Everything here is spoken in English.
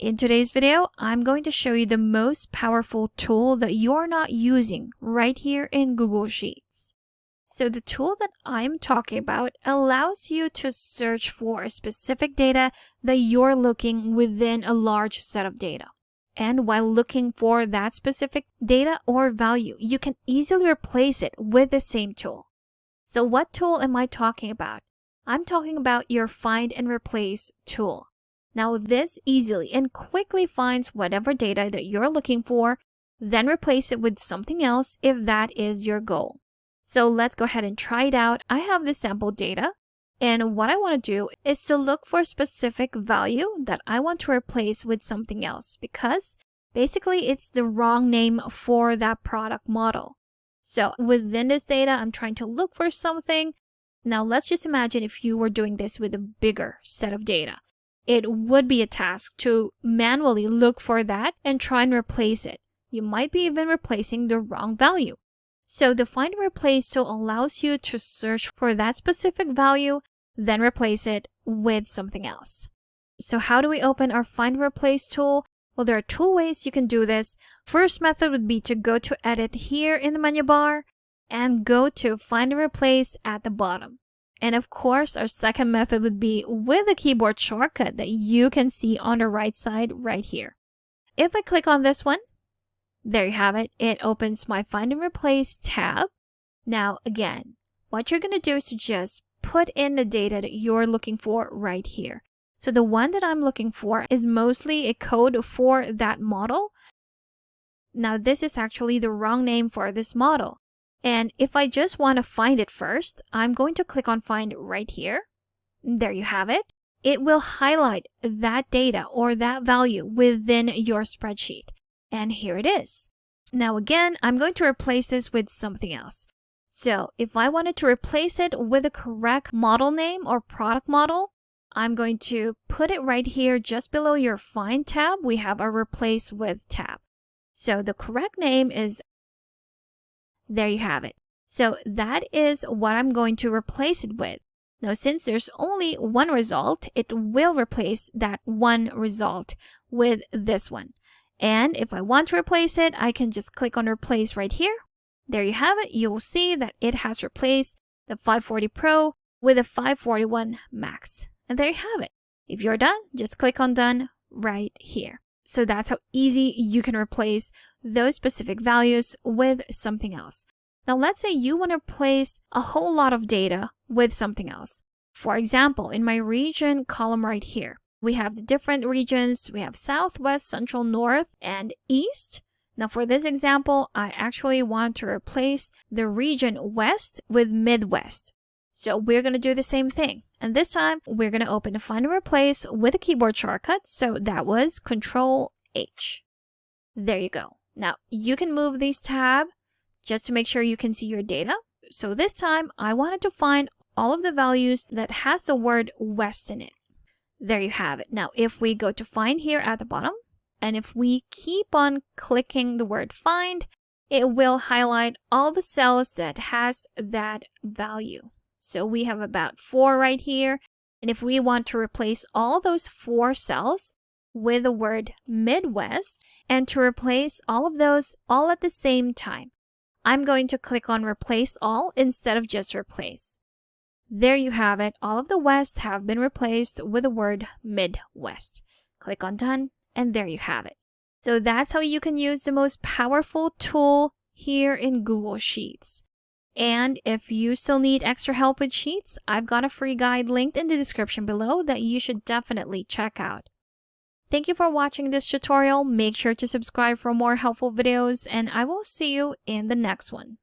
In today's video, I'm going to show you the most powerful tool that you're not using right here in Google Sheets. So the tool that I'm talking about allows you to search for specific data that you're looking within a large set of data. And while looking for that specific data or value, you can easily replace it with the same tool. So what tool am I talking about? I'm talking about your Find and Replace tool. Now this easily and quickly finds whatever data that you're looking for, then replace it with something else if that is your goal. So let's go ahead and try it out. I have the sample data, and what I want to do is to look for a specific value that I want to replace with something else because basically it's the wrong name for that product model. So within this data, I'm trying to look for something. Now let's just imagine if you were doing this with a bigger set of data. It would be a task to manually look for that and try and replace it. You might be even replacing the wrong value. So the Find and Replace tool allows you to search for that specific value, then replace it with something else. So how do we open our Find and Replace tool? Well, there are two ways you can do this. First method would be to go to Edit here in the menu bar and go to Find and Replace at the bottom. And of course, our second method would be with a keyboard shortcut that you can see on the right side right here. If I click on this one, there you have it. It opens my Find and Replace tab. Now, again, what you're going to do is to just put in the data that you're looking for right here. So the one that I'm looking for is mostly a code for that model. Now, this is actually the wrong name for this model. And if I just want to find it first, I'm going to click on Find right here. There you have it. It will highlight that data or that value within your spreadsheet. And here it is. Now again, I'm going to replace this with something else. So if I wanted to replace it with the correct model name or product model, I'm going to put it right here just below your Find tab. We have our Replace With tab. So the correct name is, there you have it. So that is what I'm going to replace it with. Now, since there's only one result, it will replace that one result with this one. And if I want to replace it, I can just click on Replace right here. There you have it. You will see that it has replaced the 540 Pro with a 541 Max. And there you have it. If you're done, just click on Done right here. So that's how easy you can replace those specific values with something else. Now, let's say you want to replace a whole lot of data with something else. For example, in my region column right here, we have the different regions. We have South, West, Central, North, and East. Now, for this example, I actually want to replace the region West with Midwest. So we're going to do the same thing. And this time, we're going to open the Find and Replace with a keyboard shortcut. So that was Control H. There you go. Now, you can move these tabs just to make sure you can see your data. So this time, I wanted to find all of the values that has the word West in it. There you have it. Now, if we go to Find here at the bottom, and if we keep on clicking the word Find, it will highlight all the cells that has that value. So we have about 4 right here. And if we want to replace all those 4 cells with the word Midwest and to replace all of those all at the same time, I'm going to click on Replace All instead of just Replace. There you have it. All of the West have been replaced with the word Midwest. Click on Done, and there you have it. So that's how you can use the most powerful tool here in Google Sheets. And if you still need extra help with Sheets, I've got a free guide linked in the description below that you should definitely check out. Thank you for watching this tutorial. Make sure to subscribe for more helpful videos, and I will see you in the next one.